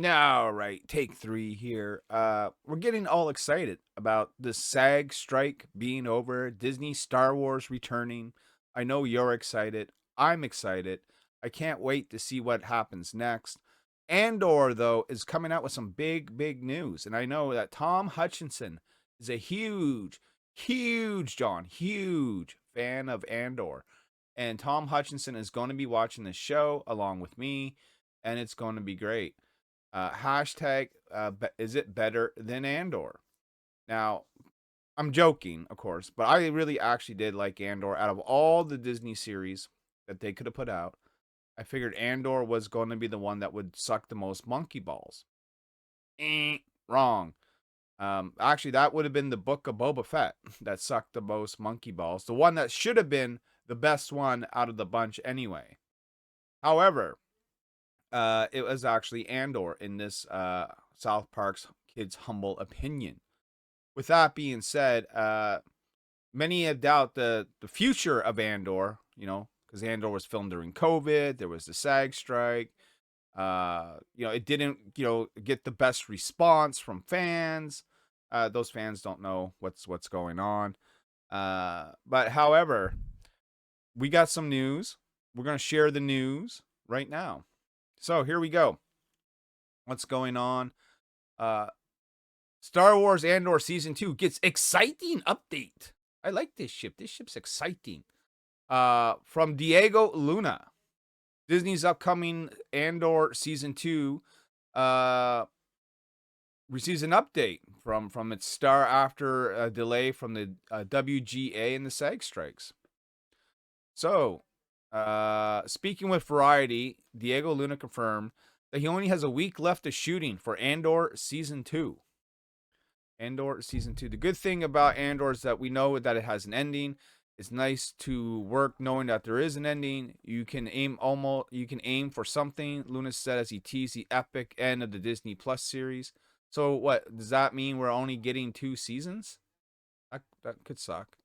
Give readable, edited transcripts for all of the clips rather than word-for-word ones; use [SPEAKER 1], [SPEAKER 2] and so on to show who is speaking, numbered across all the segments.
[SPEAKER 1] All right, take three here. We're getting all excited about the SAG strike being over, Disney Star Wars returning. I know you're excited. I'm excited. I can't wait to see what happens next. Andor, though, is coming out with some big news. And I know that Tom Hutchinson is a huge fan of Andor. And Tom Hutchinson is going to be watching the show along with me, and it's going to be great. Hashtag, is it better than Andor? Now, I'm joking, of course, but I really actually did like Andor. Out of all the Disney series that they could have put out, I figured Andor was going to be the one that would suck the most monkey balls. Wrong. Actually, that would have been the Book of Boba Fett that sucked the most monkey balls. The one that should have been the best one out of the bunch anyway. However, it was actually Andor in this South Park's Kids' Humble Opinion. With that being said, many have doubt the future of Andor, because Andor was filmed during COVID, there was the SAG strike. It didn't, get the best response from fans. Those fans don't know what's going on. But however, we got some news. We're going to share the news right now. So here we go. What's going on? Star Wars Andor Season 2 gets exciting update. I like this ship. This ship's exciting. From Diego Luna. Disney's upcoming Andor Season 2 receives an update from its star after a delay from the WGA and the SAG strikes. So, speaking with Variety, Diego Luna confirmed that he only has a week left of shooting for Andor Season 2. Andor Season 2. The good thing about Andor is that we know that it has an ending. It's nice to work knowing that there is an ending. You can aim for something, Luna said as he teased the epic end of the Disney Plus series. So what does that mean? We're only getting 2 seasons? That could suck.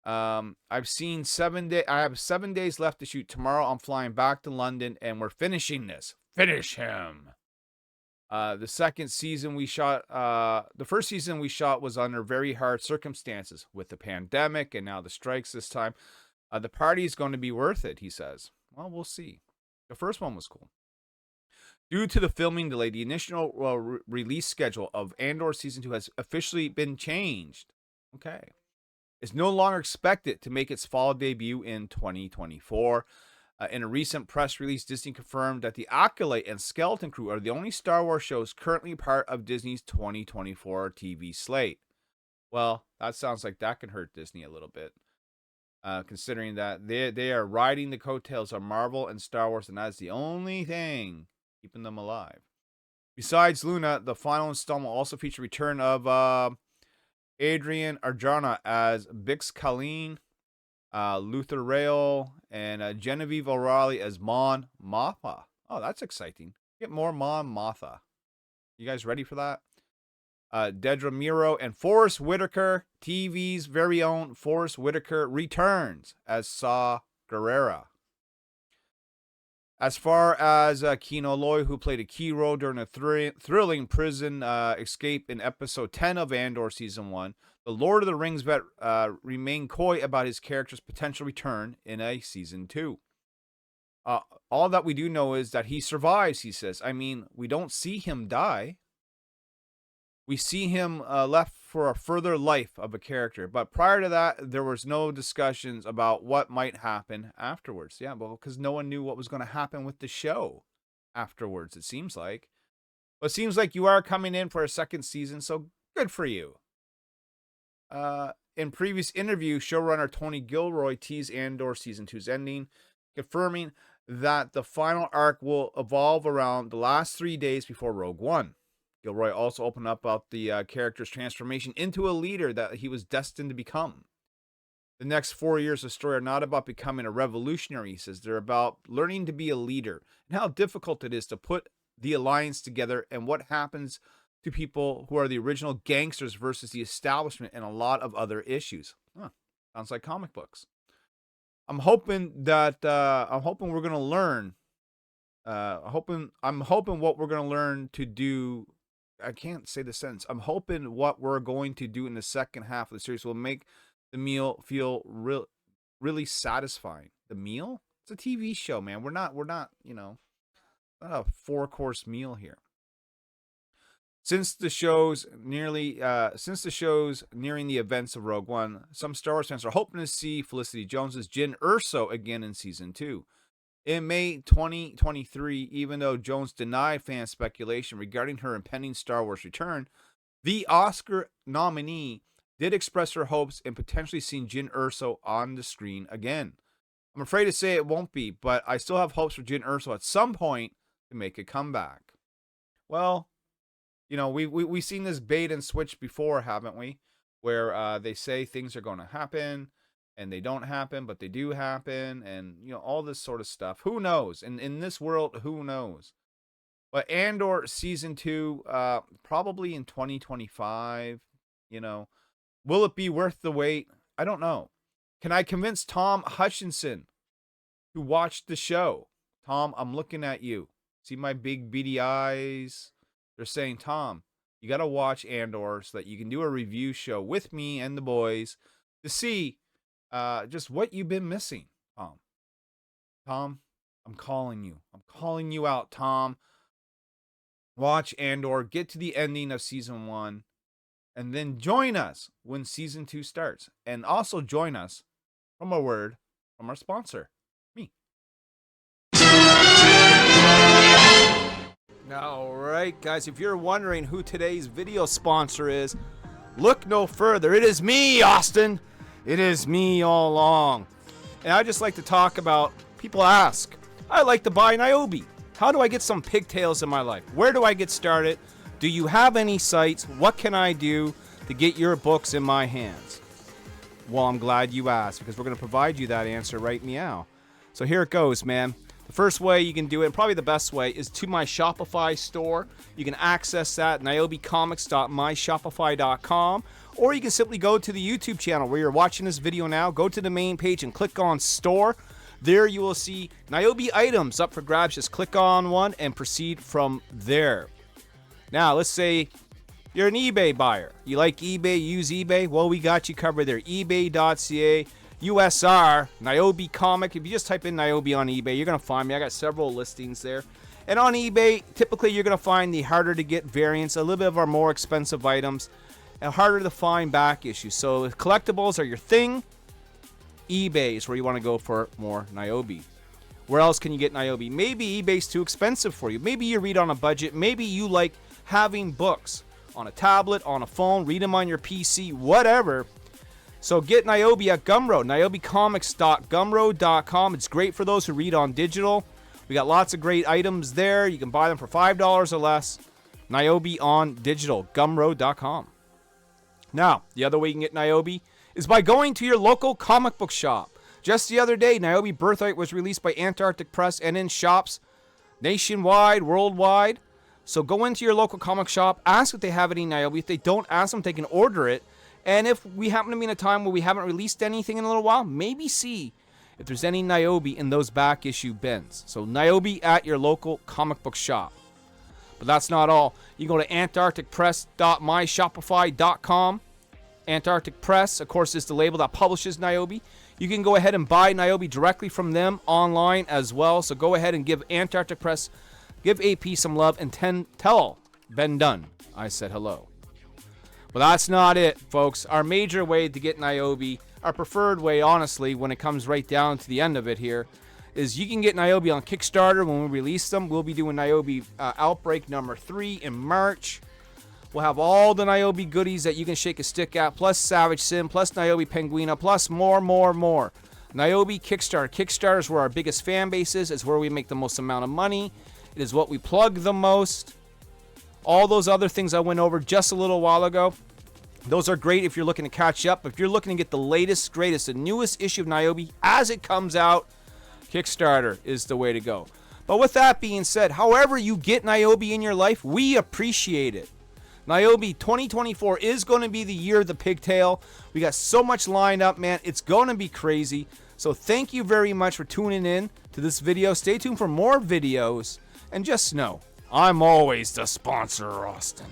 [SPEAKER 1] I've seen 7 day. I have 7 days left to shoot. Tomorrow I'm flying back to London, and we're finishing this. Finish him. The second season we shot, the first season we shot was under very hard circumstances with the pandemic and now the strikes this time. The party is going to be worth it, he says. Well, we'll see. The first one was cool. Due to the filming delay, the initial release schedule of Andor Season 2 has officially been changed. Okay. It's no longer expected to make its fall debut in 2024. In a recent press release, Disney confirmed that The Acolyte and Skeleton Crew are the only Star Wars shows currently part of Disney's 2024 TV slate. Well, that sounds like that can hurt Disney a little bit, considering that they are riding the coattails of Marvel and Star Wars, and that's the only thing keeping them alive. Besides Luna, the final installment will also feature return of Adrian Arjona as Bix Colleen, Luther Rail, and Genevieve O'Reilly as Mon Mothma. Oh, that's exciting. Get more Mon Mothma. You guys ready for that? Dedra Miro and Forrest Whitaker, TV's very own Forrest Whitaker, returns as Saw Gerrera. As far as Kino Loy, who played a key role during a thrilling prison escape in episode 10 of Andor Season 1, the Lord of the Rings vet remained coy about his character's potential return in a Season 2. All that we do know is that he survives, he says. I mean, we don't see him die. We see him left for a further life of a character. But prior to that, there was no discussions about what might happen afterwards. Yeah, well, because no one knew what was going to happen with the show afterwards, it seems like. But it seems like you are coming in for a second season, so good for you. In previous interview, showrunner Tony Gilroy teased Andor Season 2's ending, confirming that the final arc will evolve around the last 3 days before Rogue One. Gilroy also opened up about the character's transformation into a leader that he was destined to become. The next 4 years of story are not about becoming a revolutionary, he says. They're about learning to be a leader and how difficult it is to put the alliance together and what happens to people who are the original gangsters versus the establishment and a lot of other issues. Sounds like comic books. I'm hoping we're going to learn I'm hoping what we're gonna learn to do. I can't say the sentence. I'm hoping what we're going to do in the second half of the series will make the meal feel really satisfying. The meal? It's a TV show, man. We're not, not a 4-course meal here. Since the show's nearing the events of Rogue One, some Star Wars fans are hoping to see Felicity Jones's Jyn Erso again in season 2. In May 2023, even though Jones denied fan speculation regarding her impending Star Wars return, the Oscar nominee did express her hopes in potentially seeing Jyn Erso on the screen again. I'm afraid to say it won't be, but I still have hopes for Jyn Erso at some point to make a comeback. Well, we've seen this bait and switch before, haven't we? Where they say things are going to happen, and they don't happen, but they do happen, and all this sort of stuff. Who knows? In this world, who knows? But Andor season 2, probably in 2025. Will it be worth the wait? I don't know. Can I convince Tom Hutchinson to watch the show? Tom, I'm looking at you. See my big beady eyes? They're saying, Tom, you got to watch Andor so that you can do a review show with me and the boys to see just what you've been missing, Tom. Tom, I'm calling you. I'm calling you out, Tom. Watch Andor, get to the ending of season 1, and then join us when season 2 starts. And also join us from a word from our sponsor, me. All right, guys, if you're wondering who today's video sponsor is, look no further. It is me, Austin. It is me all along. And I just like to talk about, people ask, I like to buy Nyobi. How do I get some pigtails in my life? Where do I get started? Do you have any sites? What can I do to get your books in my hands? Well, I'm glad you asked, because we're going to provide you that answer right meow. So here it goes, man. The first way you can do it, and probably the best way, is to my Shopify store. You can access that at nyobicomics.myshopify.com, or you can simply go to the YouTube channel where you're watching this video now. Go to the main page and click on Store. There you will see Nyobi items up for grabs. Just click on one and proceed from there. Now, let's say you're an eBay buyer. You like eBay, use eBay? Well, we got you covered there. ebay.ca, USR, Nyobicomic. If you just type in Nyobi on eBay, you're going to find me. I got several listings there. And on eBay, typically you're going to find the harder to get variants, a little bit of our more expensive items, and harder to find back issues. So if collectibles are your thing, eBay is where you want to go for more Nyobi. Where else can you get Nyobi? Maybe eBay's too expensive for you. Maybe you read on a budget. Maybe you like having books on a tablet, on a phone, read them on your PC, whatever. So get Nyobi at Gumroad, nyobicomics.gumroad.com. It's great for those who read on digital. We got lots of great items there. You can buy them for $5 or less. Nyobi on digital, gumroad.com. Now, the other way you can get Nyobi is by going to your local comic book shop. Just the other day, Nyobi Birthright was released by Antarctic Press and in shops nationwide, worldwide. So go into your local comic shop, ask if they have any Nyobi. If they don't, ask them if they can order it. And if we happen to be in a time where we haven't released anything in a little while, maybe see if there's any Nyobi in those back issue bins. So Nyobi at your local comic book shop. But that's not all. You go to antarcticpress.myshopify.com. Antarctic Press, of course, is the label that publishes Nyobi. You can go ahead and buy Nyobi directly from them online as well. So go ahead and give Antarctic Press, give AP some love, and tell Ben Dunn I said hello. But that's not it, folks. Our major way to get Nyobi, our preferred way, honestly, when it comes right down to the end of it here, is you can get Nyobi on Kickstarter when we release them. We'll be doing Nyobi Outbreak number 3 in March. We'll have all the Nyobi goodies that you can shake a stick at, plus Savage Sim, plus Nyobi Penguina, plus more. Nyobi Kickstarter. Kickstarter is where our biggest fan base is. It's where we make the most amount of money. It is what we plug the most. All those other things I went over just a little while ago, those are great if you're looking to catch up. If you're looking to get the latest, greatest, the newest issue of Nyobi as it comes out, Kickstarter is the way to go. But with that being said, however you get Nyobi in your life, we appreciate it. Nyobi 2024 is going to be the year of the pigtail. We got so much lined up, man. It's going to be crazy. So thank you very much for tuning in to this video. Stay tuned for more videos, and just know, I'm always the sponsor, Austin.